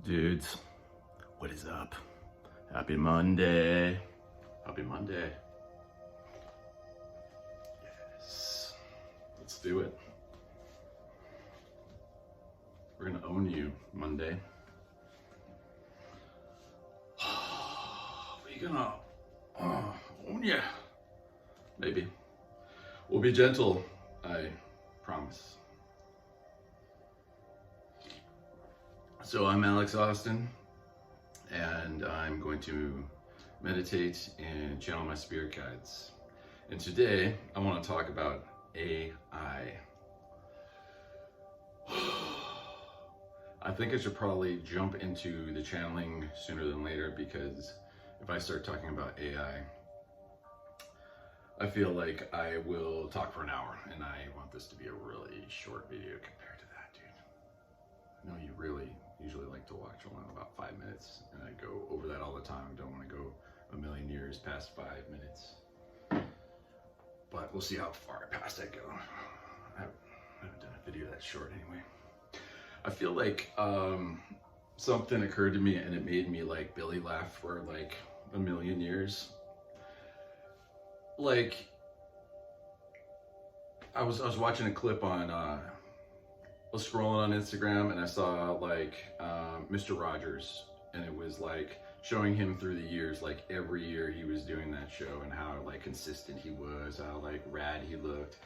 Dudes, what is up? Happy Monday. Happy Monday. Yes. Let's do it. We're gonna own you Monday. We're gonna own you. Maybe. We'll be gentle, I promise. So I'm Alex Austin, and I'm going to meditate and channel my spirit guides. And today I want to talk about AI. I think I should probably jump into the channeling sooner than later, because if I start talking about AI, I feel like I will talk for an hour, and I want this to be a really short video compared to that, dude. I know you really usually like to watch only about 5 minutes, and I go over that all the time. I don't want to go a million years past 5 minutes, but we'll see how far past I go. I haven't done a video that short anyway. I feel like something occurred to me, and it made me like Billy laugh for like a million years. Like, I was watching a clip on I was scrolling on Instagram, and I saw like Mr. Rogers, and it was like showing him through the years, like every year he was doing that show, and how like consistent he was, how like rad he looked.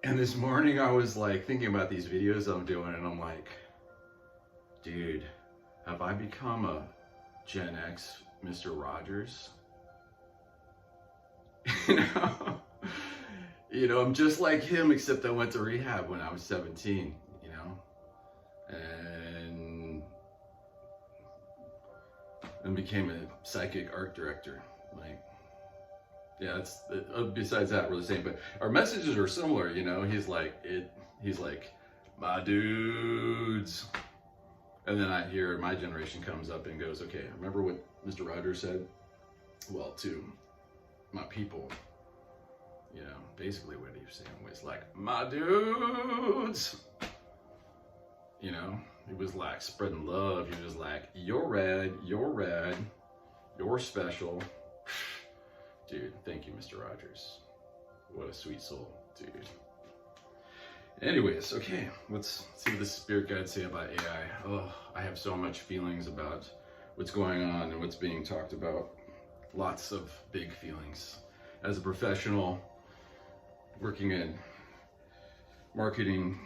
And this morning I was like thinking about these videos I'm doing, and I'm like, dude, have I become a Gen X Mr. Rogers? You know, I'm just like him, except I went to rehab when I was 17, you know, and became a psychic art director. Like, yeah, it's besides that, we're the same, but our messages are similar, you know. He's like, my dudes. And then I hear my generation comes up and goes, okay, remember what Mr. Rogers said? Well, to my people, you know, basically what he was saying was like, my dudes, you know. He was like spreading love. He was like, you're rad, you're special. Dude, thank you, Mr. Rogers. What a sweet soul, dude. Anyways, okay, let's see what the spirit guides say about AI. Oh, I have so much feelings about what's going on and what's being talked about. Lots of big feelings. As a professional working in marketing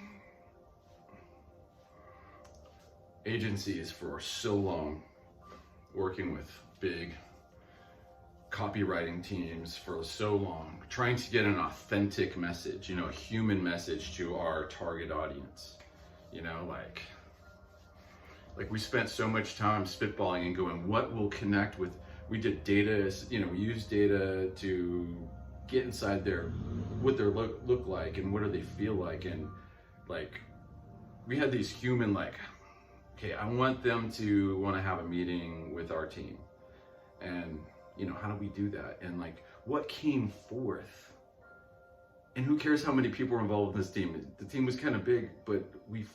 agencies for so long, working with big copywriting teams for so long, trying to get an authentic message, you know, a human message to our target audience. You know, like we spent so much time spitballing and going, what will connect with, we did data, you know, we used data to get inside their, what their look like, and what do they feel like, and like, we had these human, like, okay, I want them to want to have a meeting with our team, and you know, how do we do that? And like, what came forth? And who cares how many people were involved in this team? The team was kind of big, but we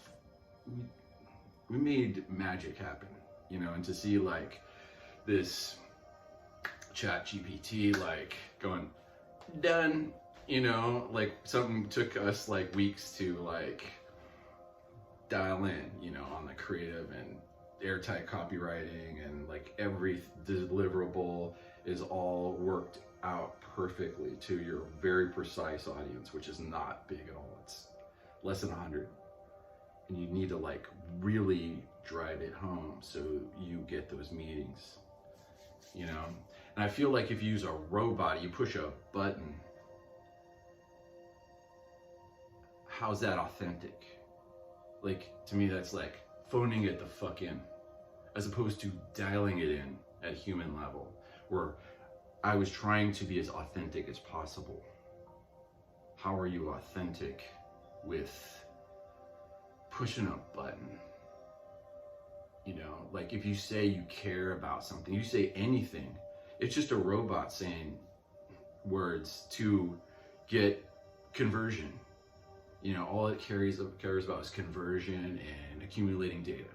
made magic happen, you know. And to see like this chat GPT like going done, you know, like something took us like weeks to like dial in, you know, on the creative and airtight copywriting, and like every deliverable is all worked out perfectly to your very precise audience, which is not big at all. It's less than 100, and you need to like really drive it home so you get those meetings, you know. And I feel like if you use a robot, you push a button, how's that authentic? Like, to me, that's like phoning it the fuck in, as opposed to dialing it in at a human level, where I was trying to be as authentic as possible. How are you authentic with pushing a button? You know, like if you say you care about something, you say anything, it's just a robot saying words to get conversion. You know, all it cares about is conversion and accumulating data.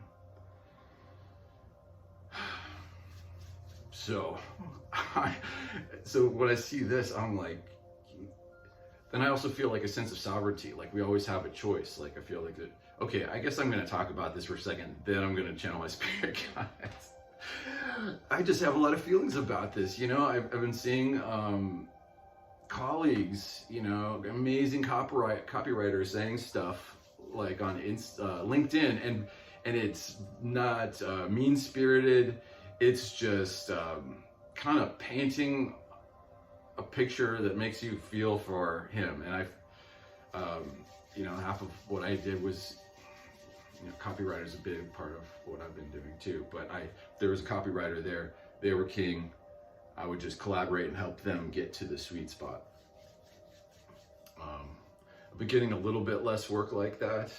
So, so when I see this, I'm like, then I also feel like a sense of sovereignty. Like we always have a choice. Like I feel like that, okay, I guess I'm going to talk about this for a second, then I'm going to channel my spirit guides. I just have a lot of feelings about this. You know, I've been seeing colleagues, you know, amazing copywriters saying stuff like on LinkedIn, and it's not mean-spirited. It's just kind of painting a picture that makes you feel for him. And you know, half of what I did was, you know, copywriter is a big part of what I've been doing too. But there was a copywriter there, they were king. I would just collaborate and help them get to the sweet spot. I've been getting a little bit less work like that.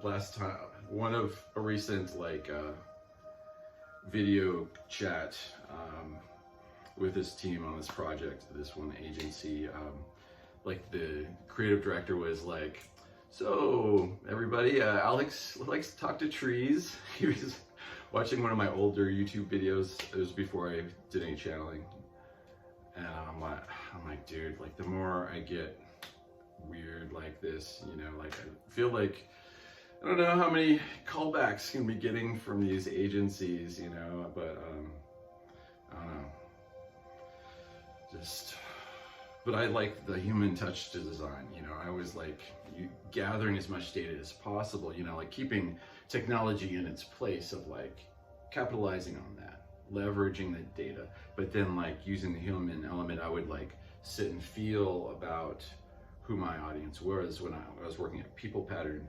Last time, one of a recent like video chat with this team on this project, this one agency, like the creative director was like, so everybody, Alex likes to talk to trees. He was watching one of my older YouTube videos. It was before I did any channeling. And I'm like, dude, like the more I get weird like this, you know, like I feel like, I don't know how many callbacks can be getting from these agencies, you know, but I don't know. But I like the human touch to design, you know. I always like gathering as much data as possible, you know, like keeping technology in its place of like capitalizing on that, leveraging the data, but then like using the human element. I would like sit and feel about who my audience was when I was working at People Pattern.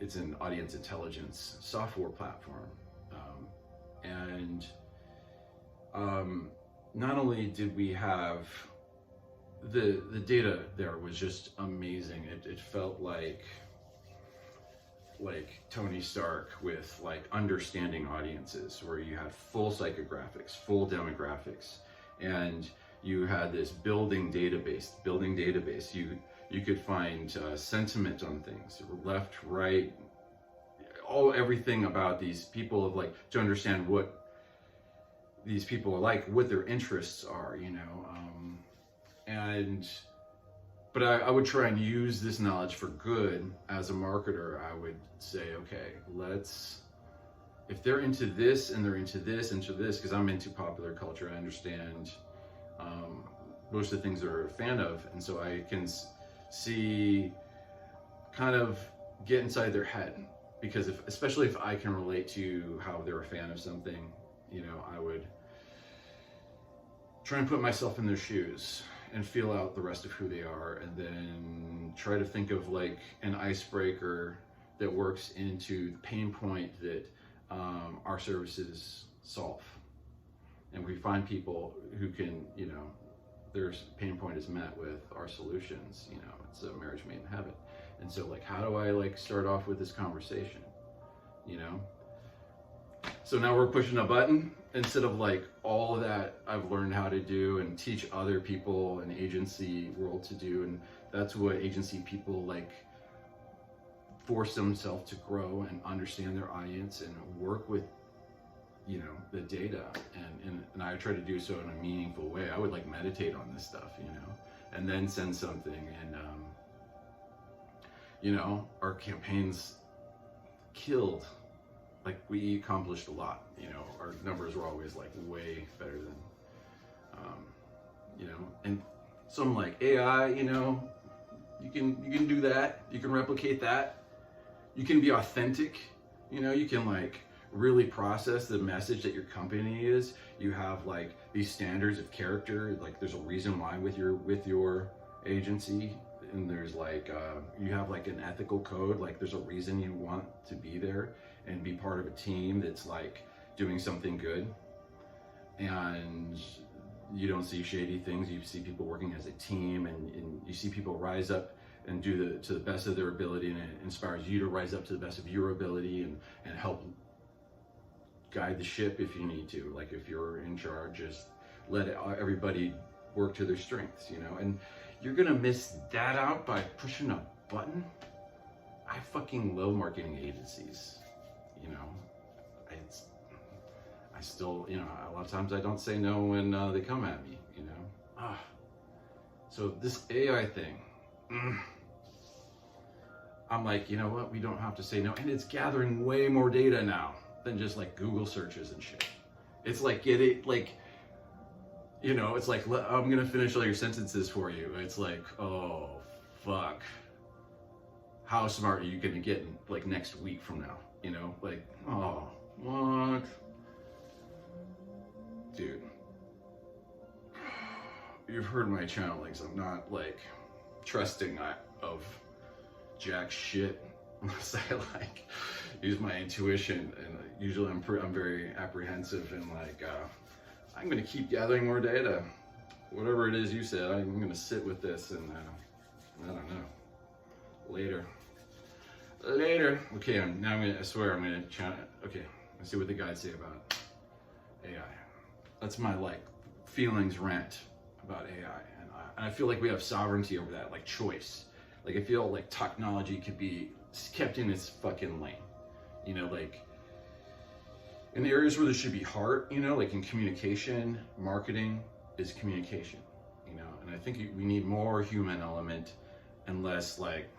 It's an audience intelligence software platform. Not only did we have the data there was just amazing. It felt like Tony Stark with like understanding audiences, where you had full psychographics, full demographics, and you had this building database. You could find sentiment on things, left, right, everything about these people, of like to understand what these people are like, what their interests are, you know. But I would try and use this knowledge for good. As a marketer, I would say, okay, if they're into this and they're into this, because I'm into popular culture, I understand most of the things they're a fan of, and so I can see, kind of get inside their head, because especially if I can relate to how they're a fan of something, you know, I would try and put myself in their shoes and feel out the rest of who they are, and then try to think of like an icebreaker that works into the pain point that our services solve. And we find people who can, you know, their pain point is met with our solutions. You know, it's a marriage made in heaven. And so like, how do I like start off with this conversation, you know? So now we're pushing a button, instead of like all that I've learned how to do and teach other people in agency world to do. And that's what agency people like force themselves to grow and understand their audience and work with, you know, the data. And I try to do so in a meaningful way. I would like meditate on this stuff, you know, and then send something. And, you know, our campaigns killed. Like we accomplished a lot, you know, our numbers were always like way better than, you know, and some like AI, you know, you can do that. You can replicate that. You can be authentic, you know, you can like really process the message that your company is. You have like these standards of character, like there's a reason why with your agency, and there's like, you have like an ethical code, like there's a reason you want to be there and be part of a team that's like doing something good. And you don't see shady things. You see people working as a team, and you see people rise up and do to the best of their ability, and it inspires you to rise up to the best of your ability and help guide the ship if you need to. Like if you're in charge, just let everybody work to their strengths, you know. And you're gonna miss that out by pushing a button. I fucking love marketing agencies, you know. I still, you know, a lot of times I don't say no when they come at me, you know. So this AI thing, I'm like, you know what, we don't have to say no. And it's gathering way more data now than just like Google searches and shit. It's like, get it, like, you know, it's like, I'm gonna finish all your sentences for you. It's like, oh, fuck. How smart are you gonna get in, like, next week from now? You know, like, oh, what? Dude. You've heard my channelings. I'm not, like, trusting of jack shit unless I, like, use my intuition. And usually I'm very apprehensive and, like, I'm gonna keep gathering more data. Whatever it is you said, I'm gonna sit with this and, I don't know. Later. Okay, I swear I'm gonna channel. Okay, let's see what the guides say about AI. That's my, like, feelings rant about AI. And I feel like we have sovereignty over that, like choice. Like, I feel like technology could be kept in its fucking lane. You know, like, in the areas where there should be heart, you know, like in communication, marketing is communication, you know, and I think we need more human element and less, like,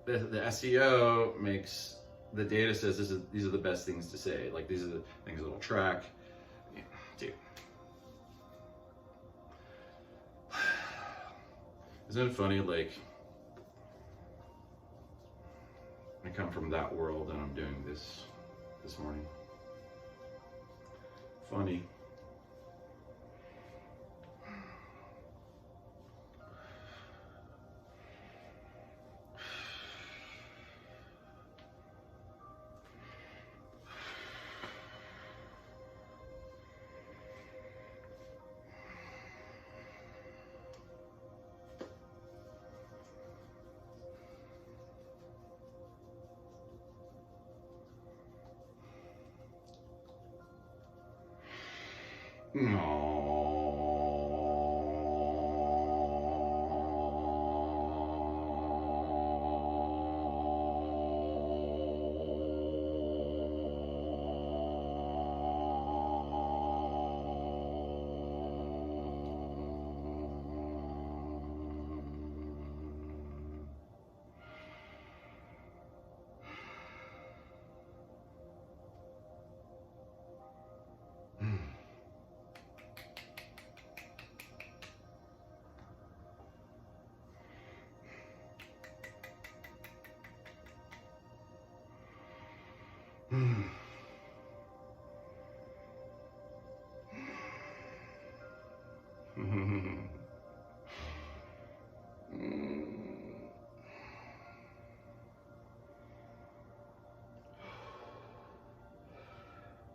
the SEO makes, the data says these are the best things to say, like these are the things that'll track. Yeah, dude. Isn't it funny, like, I come from that world and I'm doing this morning. Funny.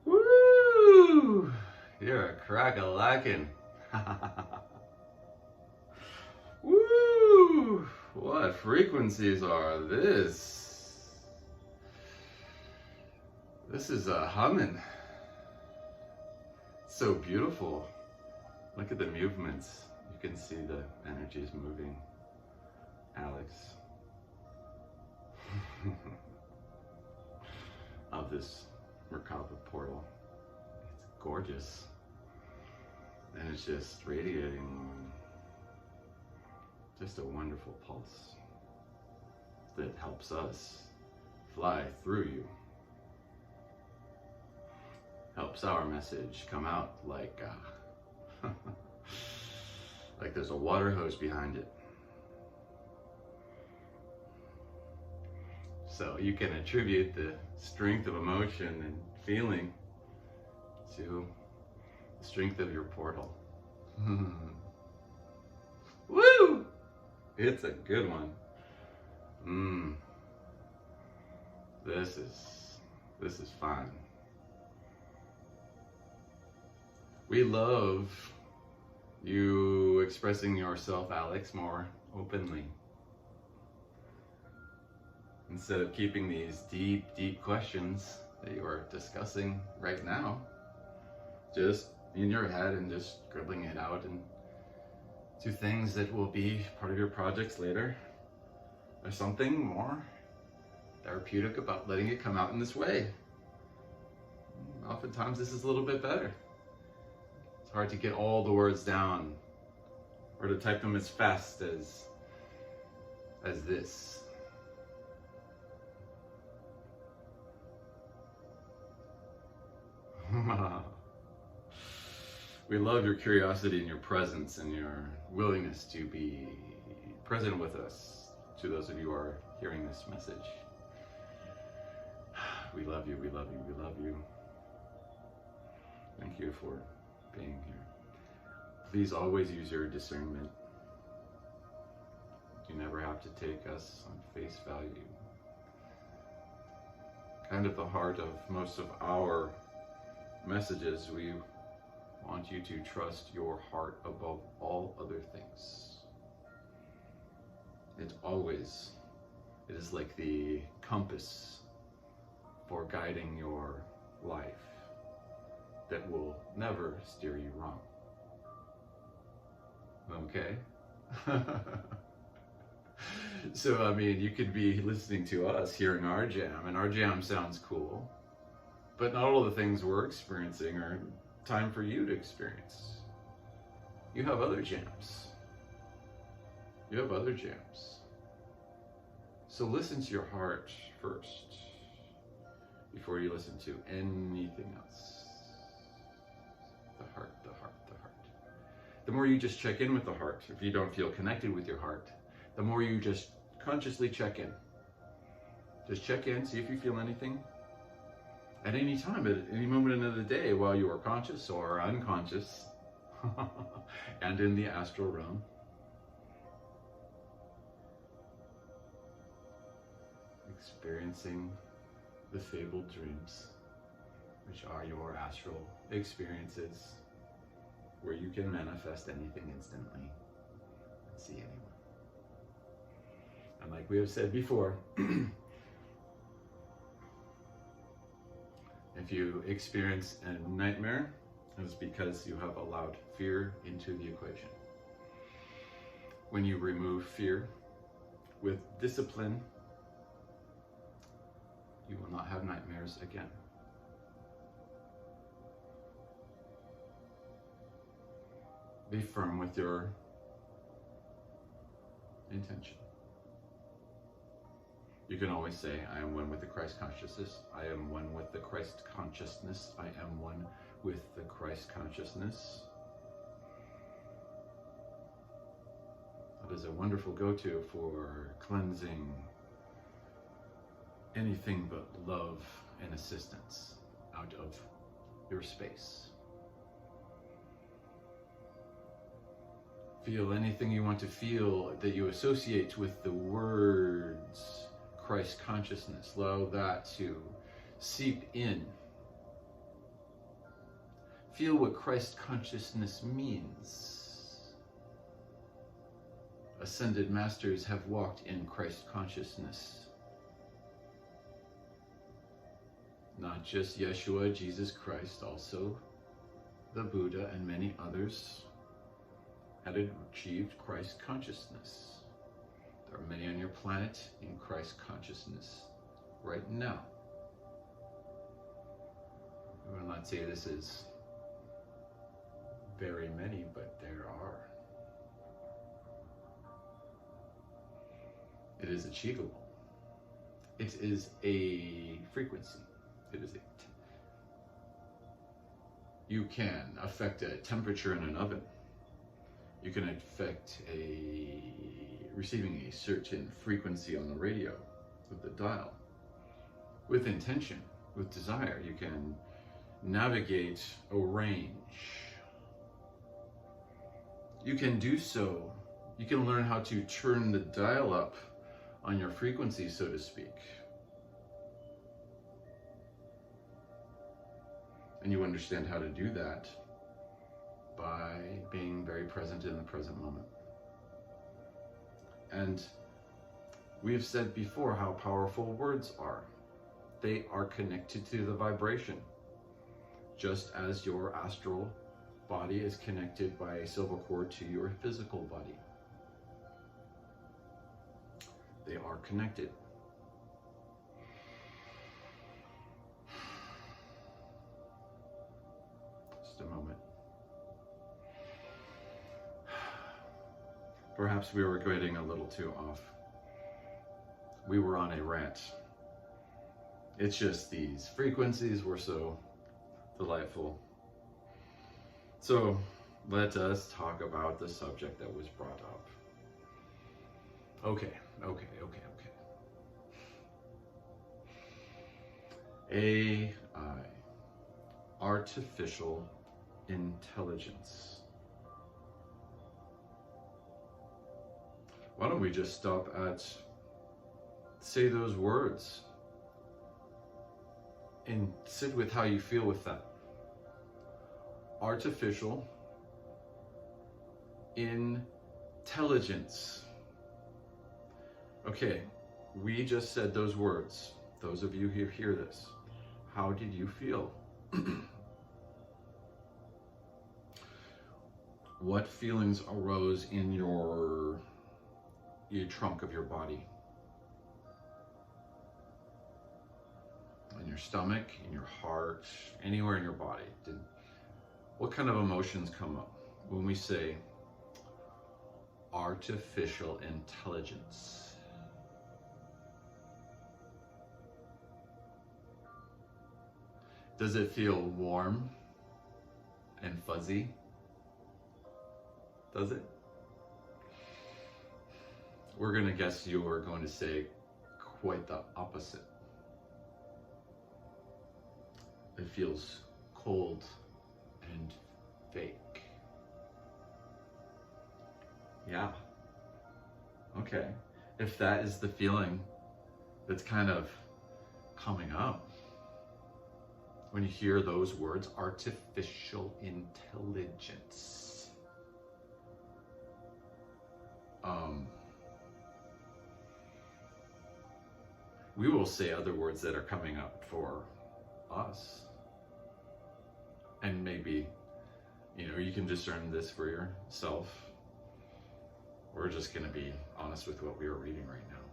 Woo! You're a crack-a-lackin'. Woo! What frequencies are this? This is a humming. So beautiful. Look at the movements. You can see the energies moving. Alex. Of this Merkaba portal. It's gorgeous. And it's just radiating just a wonderful pulse that helps us fly through you. Helps our message come out like like there's a water hose behind it. So you can attribute the strength of emotion and feeling to the strength of your portal. Woo! It's a good one. This is fun. We love you expressing yourself, Alex, more openly. Instead of keeping these deep, deep questions that you are discussing right now, just in your head and just scribbling it out into things that will be part of your projects later. There's something more therapeutic about letting it come out in this way. oftentimes this is a little bit better. It's hard to get all the words down or to type them as fast as this. We love your curiosity and your presence and your willingness to be present with us, to those of you who are hearing this message. We love you, we love you, we love you. Thank you for being here. Please always use your discernment. You never have to take us on face value. Kind of the heart of most of our messages, we want you to trust your heart above all other things. It is like the compass for guiding your life that will never steer you wrong. Okay? So, I mean, you could be listening to us, hearing our jam, and our jam sounds cool, but not all the things we're experiencing are time for you to experience. You have other jams. You have other jams. So listen to your heart first before you listen to anything else. The heart, the heart, the heart. The more you just check in with the heart, if you don't feel connected with your heart, the more you just consciously check in. Just check in, see if you feel anything. At any time, at any moment of the day, while you are conscious or unconscious, and in the astral realm. Experiencing the fabled dreams, which are your astral experiences, where you can manifest anything instantly and see anyone. And like we have said before, if you experience a nightmare, it's because you have allowed fear into the equation. When you remove fear with discipline, you will not have nightmares again. Be firm with your intention. You can always say, I am one with the Christ consciousness. I am one with the Christ consciousness. I am one with the Christ consciousness. That is a wonderful go-to for cleansing anything but love and assistance out of your space. Feel anything you want to feel that you associate with the words Christ consciousness. Allow that to seep in. Feel what Christ consciousness means. Ascended masters have walked in Christ consciousness. Not just Yeshua, Jesus Christ, also the Buddha and many others had achieved Christ consciousness. There are many on your planet in Christ consciousness right now. I will not say this is very many, but there are. It is achievable. It is a frequency. It is you can affect a temperature in an oven. You can affect receiving a certain frequency on the radio with the dial. With intention, with desire, you can navigate a range. You can do so. You can learn how to turn the dial up on your frequency, so to speak. And you understand how to do that by being very present in the present moment. And we have said before how powerful words are. They are connected to the vibration, just as your astral body is connected by a silver cord to your physical body. They are connected. Perhaps we were getting a little too off. We were on a rant. It's just these frequencies were so delightful. So let us talk about the subject that was brought up. Okay. AI, artificial intelligence. Why don't we just stop at, say those words and sit with how you feel with that. Artificial intelligence. Okay, we just said those words. Those of you who hear this, how did you feel? What feelings arose in your trunk of your body? In your stomach, in your heart, anywhere in your body? What kind of emotions come up when we say artificial intelligence? Does it feel warm and fuzzy? Does it? We're going to guess you are going to say quite the opposite. It feels cold and fake. Yeah. Okay. If that is the feeling that's kind of coming up when you hear those words, artificial intelligence. We will say other words that are coming up for us. And maybe, you can discern this for yourself. We're just going to be honest with what we are reading right now.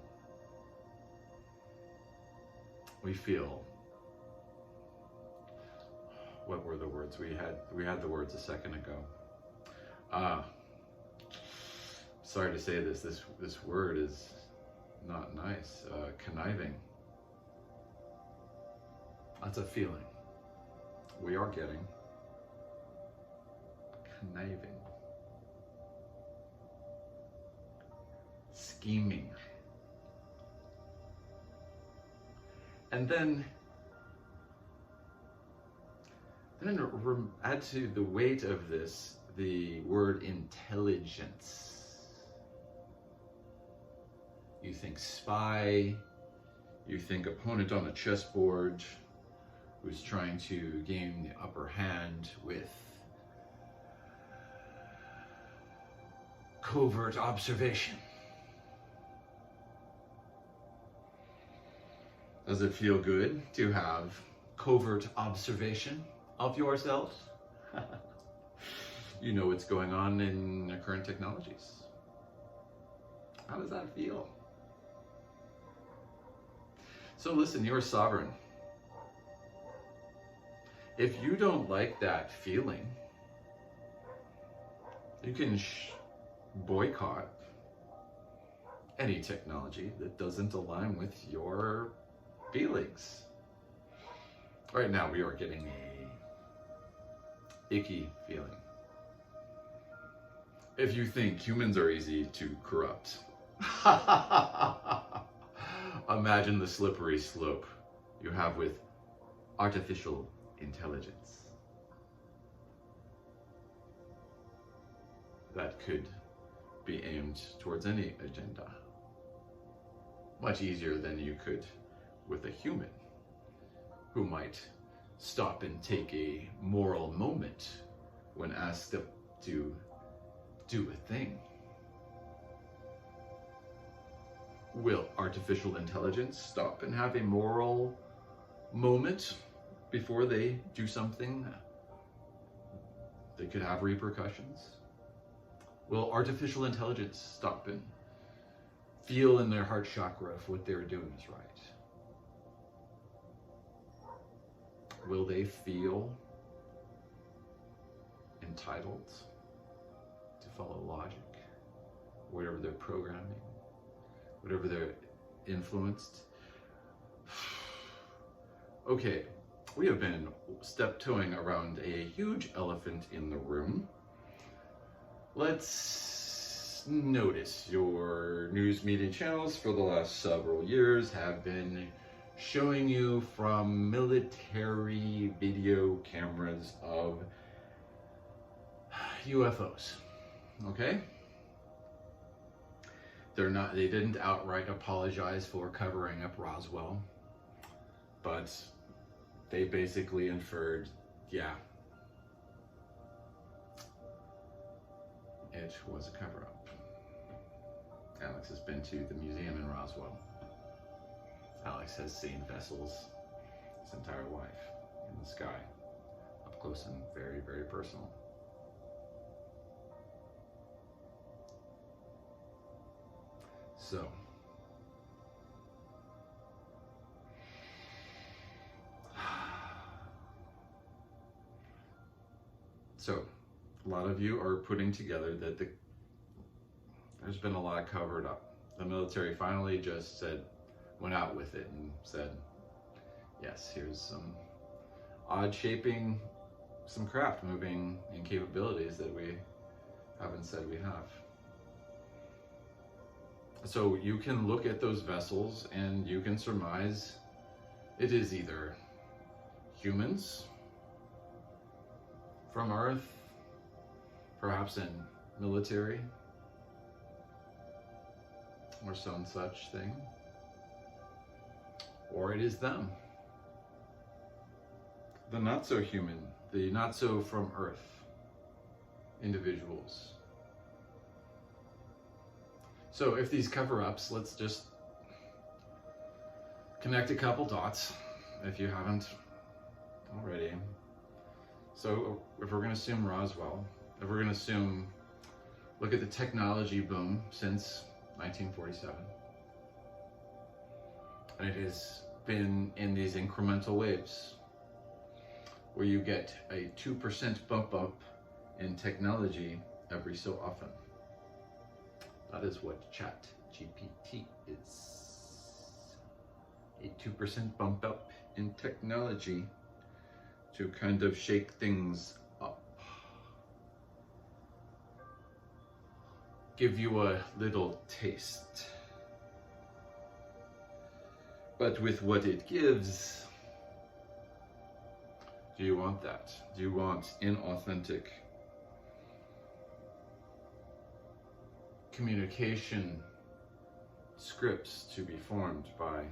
We feel, what were the words? We had the words a second ago. Sorry to say this word is not nice. Conniving. That's a feeling we are getting. Conniving. Scheming. And then add to the weight of this the word intelligence. You think spy, you think opponent on a chessboard who's trying to gain the upper hand with covert observation. Does it feel good to have covert observation of yourself? You know what's going on in the current technologies. How does that feel? So listen, you're sovereign. If you don't like that feeling, you can boycott any technology that doesn't align with your feelings. Right now we are getting a icky feeling. If you think humans are easy to corrupt, imagine the slippery slope you have with artificial intelligence. That could be aimed towards any agenda. Much easier than you could with a human who might stop and take a moral moment when asked to do a thing. Will artificial intelligence stop and have a moral moment before they do something that could have repercussions? Will artificial intelligence stop and feel in their heart chakra if what they're doing is right? Will they feel entitled to follow logic whatever they're programming, whatever they're influenced. Okay, we have been step-toeing around a huge elephant in the room. Let's notice your news media channels for the last several years have been showing you from military video cameras of UFOs, okay? They didn't outright apologize for covering up Roswell, but they basically inferred, yeah, it was a cover-up. Alex has been to the museum in Roswell. Alex has seen vessels his entire life in the sky, up close and very, very personal. So a lot of you are putting together that there's been a lot covered up. The military finally just went out with it and said, yes, here's some odd shaping, some craft moving in capabilities that we haven't said we have. So you can look at those vessels and you can surmise it is either humans from Earth, perhaps in military or some such thing, or it is them, the not so human, the not so from Earth individuals. So if these cover-ups, let's just connect a couple dots if you haven't already. So if we're going to assume Roswell, if we're going to assume, look at the technology boom since 1947, and it has been in these incremental waves where you get a 2% bump up in technology every so often. That is what ChatGPT is. A 2% bump up in technology to kind of shake things up. Give you a little taste. But with what it gives, do you want that? Do you want inauthentic communication scripts to be formed by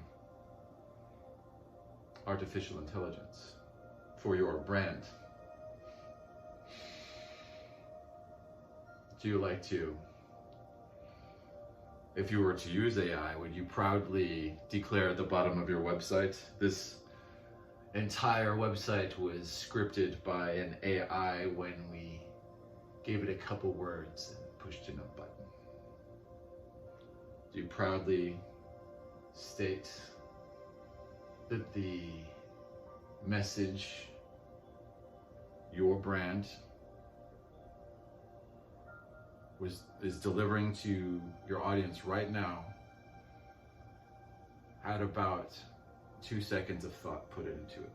artificial intelligence for your brand? Do you like to, if you were to use AI, would you proudly declare at the bottom of your website, this entire website was scripted by an AI when we gave it a couple words and pushed in a button? Do you proudly state that the message your brand is delivering to your audience right now had about 2 seconds of thought put into it?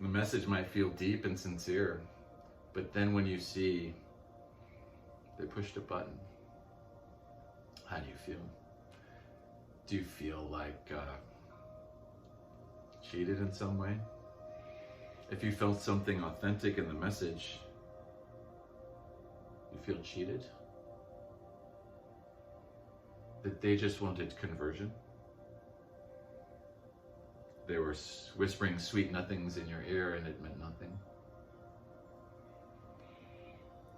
The message might feel deep and sincere, but then when you see they pushed a button, how do you feel? Do you feel like cheated in some way? If you felt something authentic in the message, you feel cheated? That they just wanted conversion? They were whispering sweet nothings in your ear and it meant nothing?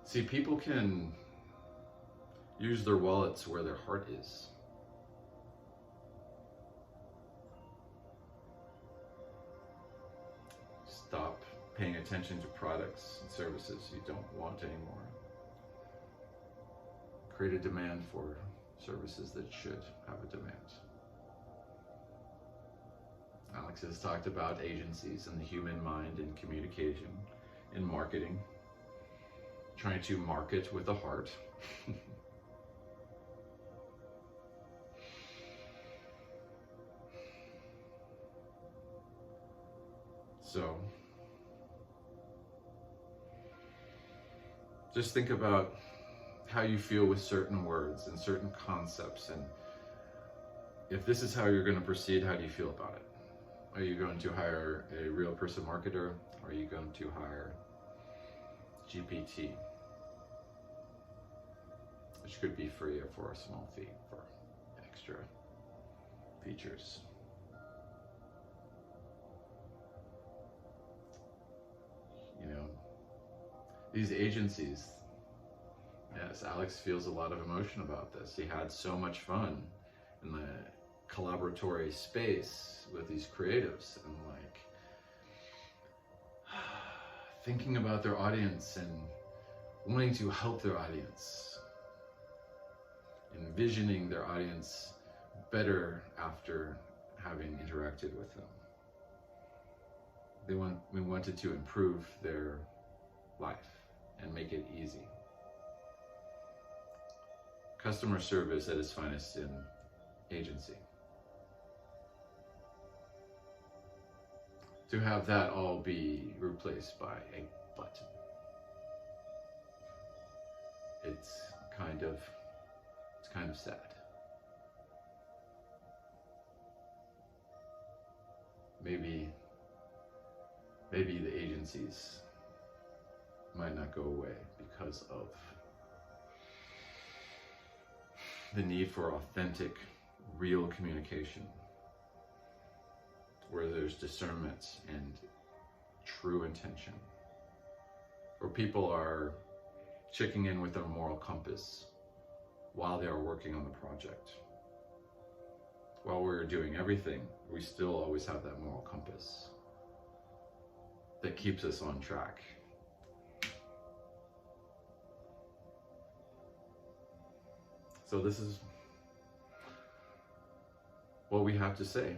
See, people can use their wallets where their heart is. Stop paying attention to products and services you don't want anymore. Create a demand for services that should have a demand. Alex has talked about agencies and the human mind in communication, in marketing, trying to market with a heart. So just think about how you feel with certain words and certain concepts, and if this is how you're going to proceed, how do you feel about it? Are you going to hire a real person marketer? Are you going to hire GPT, which could be free or for a small fee for extra features? You know, these agencies, yes, Alex feels a lot of emotion about this. He had so much fun in the collaboratory space with these creatives, and like thinking about their audience and wanting to help their audience, envisioning their audience better after having interacted with them. We wanted to improve their life and make it easy. Customer service at its finest in agency. To have that all be replaced by a button. It's kind of sad. Maybe the agencies might not go away because of the need for authentic, real communication, where there's discernment and true intention, where people are checking in with their moral compass while they are working on the project. While we're doing everything, we still always have that moral compass that keeps us on track. So this is what we have to say.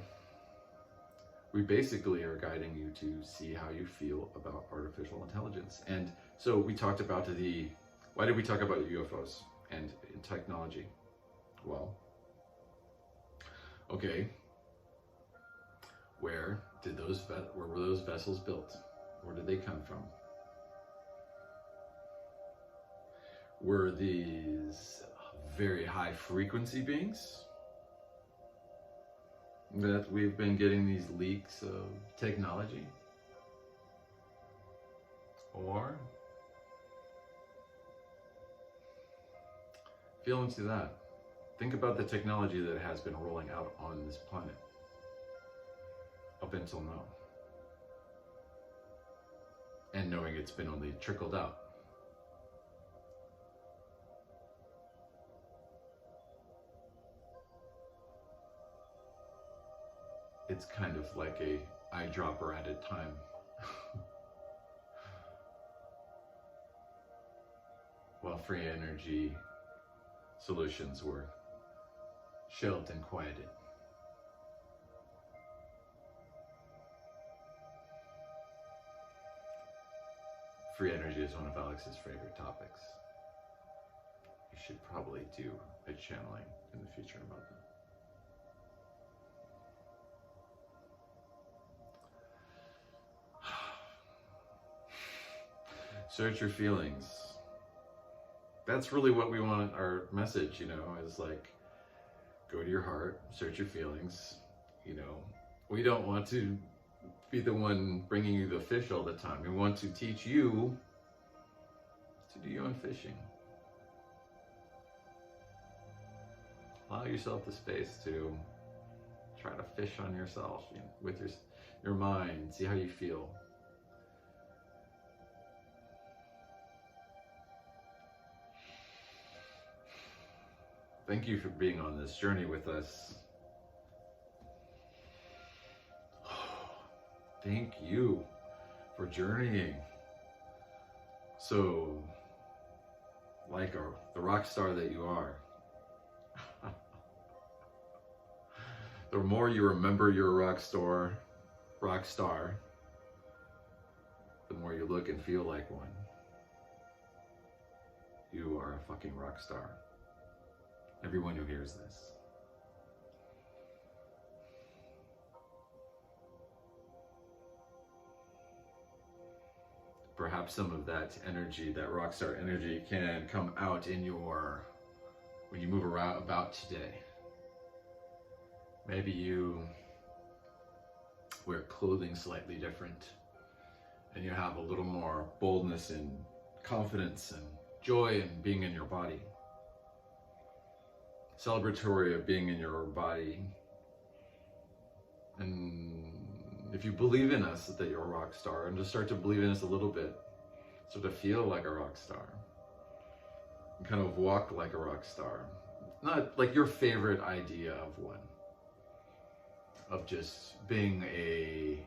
We basically are guiding you to see how you feel about artificial intelligence. And so we talked about why did we talk about UFOs and technology? Well, okay, where were those vessels built? Where did they come from? Were these very high frequency beings that we've been getting these leaks of technology? Or feel into that. Think about the technology that has been rolling out on this planet up until now, and knowing it's been only trickled out. It's kind of like a eyedropper at a time. While free energy solutions were shelved and quieted. Free energy is one of Alex's favorite topics. You should probably do a channeling in the future about that. Search your feelings. That's really what we want. Our message, is like, go to your heart, search your feelings. We don't want to be the one bringing you the fish all the time. We want to teach you to do your own fishing. Allow yourself the space to try to fish on yourself, with your mind, see how you feel. Thank you for being on this journey with us. Thank you for journeying. So, like the rock star that you are, the more you remember you're a rock star, the more you look and feel like one. you are a fucking rock star. Everyone who hears this. Perhaps some of that energy, that rock star energy, can come out in your, when you move around about today. Maybe you wear clothing slightly different, and you have a little more boldness and confidence and joy in being in your body. Celebratory of being in your body. And if you believe in us that you're a rock star, and just start to believe in us a little bit, start to feel like a rock star, and kind of walk like a rock star. Not like your favorite idea of one. Of just being a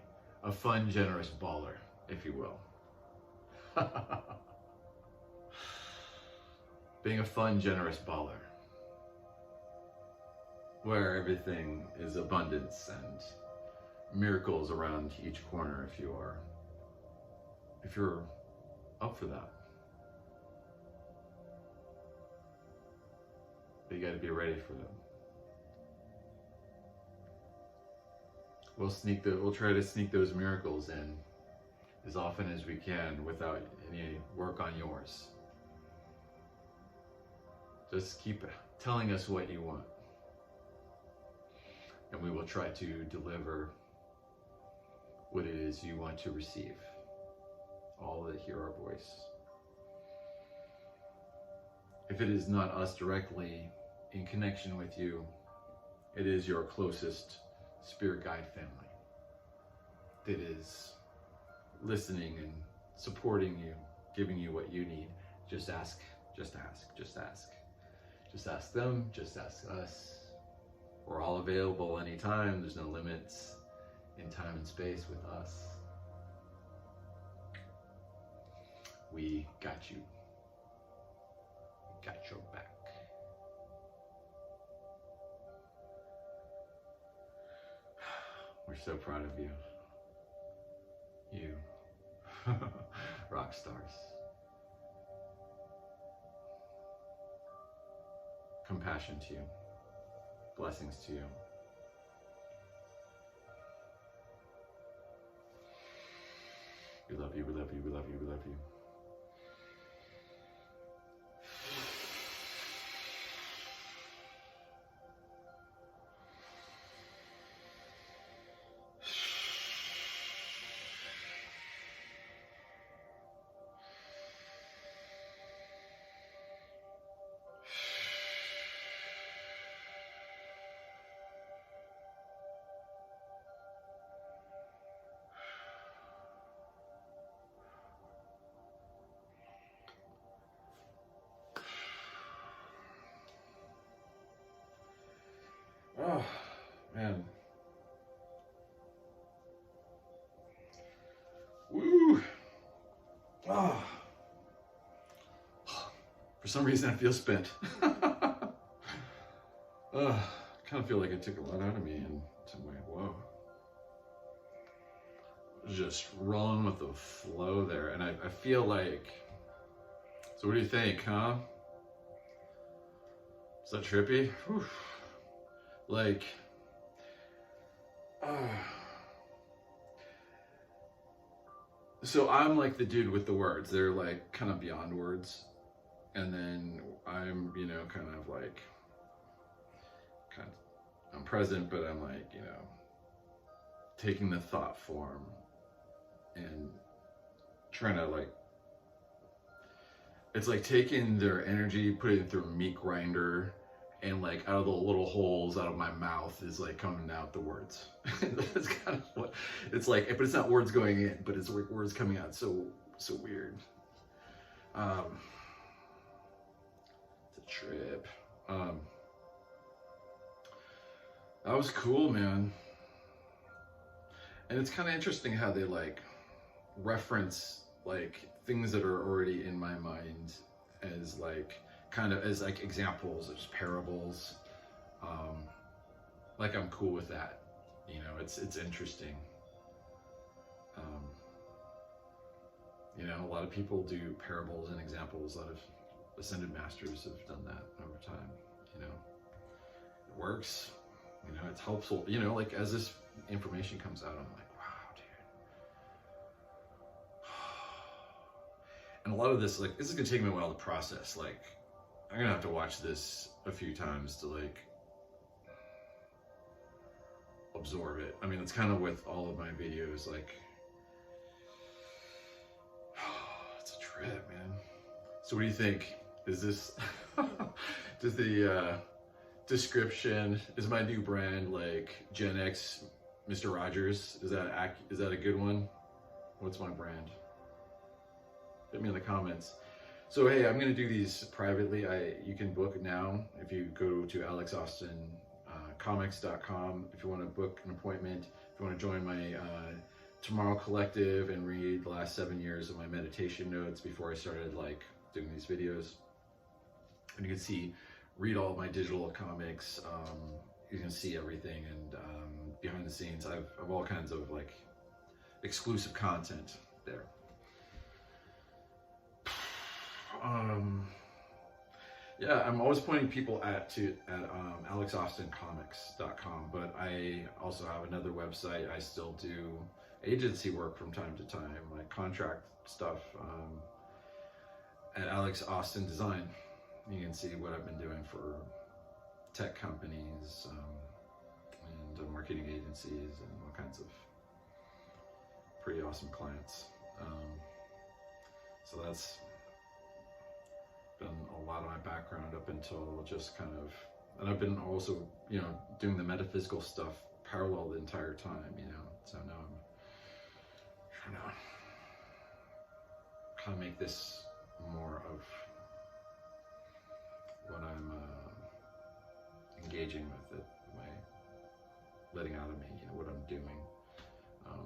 fun, generous baller, if you will. Being a fun, generous baller. Where everything is abundance and miracles around each corner if you're up for that. But you gotta be ready for them. We'll try to sneak those miracles in as often as we can without any work on yours. Just keep telling us what you want. And we will try to deliver what it is you want to receive. All that hear our voice. If it is not us directly in connection with you, it is your closest spirit guide family that is listening and supporting you, giving you what you need. Just ask, just ask, just ask. Just ask them, just ask us. We're all available anytime. There's no limits in time and space with us. We got you. We got your back. We're so proud of you. You. Rock stars. Compassion to you. Blessings to you. We love you, we love you, we love you, we love you. Oh, man. Woo! Oh. For some reason, I feel spent. Kind of feel like it took a lot out of me in some way. Whoa. Just rolling with the flow there. And I feel like, so what do you think, huh? Is that trippy? Whew. Like, so I'm like the dude with the words. They're like kind of beyond words. And then I'm, kind of like, I'm present, but I'm like, taking the thought form and trying to like, it's like taking their energy, putting it through a meat grinder, and like out of the little holes out of my mouth is like coming out the words. That's kind of what it's like, but it's not words going in, but it's like words coming out. So weird. It's a trip. That was cool, man. And it's kind of interesting how they like reference like things that are already in my mind as like kind of as like examples, as parables. Like I'm cool with that. It's interesting. A lot of people do parables and examples out of ascended masters have done that over time, you know. It works, you know, it's helpful, you know, like as this information comes out, I'm like, wow, dude. And a lot of this, like, this is gonna take me a while to process. Like, I'm gonna have to watch this a few times to like absorb it. I mean, it's kind of with all of my videos, like, it's a trip, man. So what do you think? Is this, does the description, is my new brand like Gen X Mr. Rogers? Is that a good one? What's my brand? Hit me in the comments. So hey, I'm gonna do these privately. You can book now if you go to alexaustincomics.com if you want to book an appointment. If you want to join my Tomorrow Collective and read the last 7 years of my meditation notes before I started like doing these videos. And you can read all of my digital comics. You can see everything, and behind the scenes, I've all kinds of like exclusive content there. Yeah, I'm always pointing people at alexaustincomics.com, but I also have another website. I still do agency work from time to time, like contract stuff, at Alex Austin Design. You can see what I've been doing for tech companies, and marketing agencies, and all kinds of pretty awesome clients. So that's been a lot of my background up until just kind of, and I've been also, you know, doing the metaphysical stuff parallel the entire time, you know. So now I'm trying to kind of make this more of what I'm engaging with it, letting out of me, you know, what I'm doing.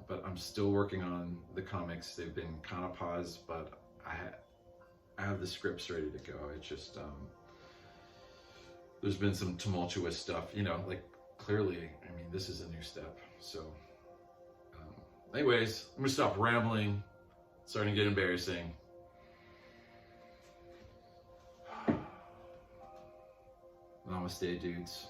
But I'm still working on the comics. They've been kind of paused, but I have the scripts ready to go. It's just, there's been some tumultuous stuff, you know, like clearly, I mean, this is a new step. So anyways, I'm gonna stop rambling. It's starting to get embarrassing. Namaste, dudes.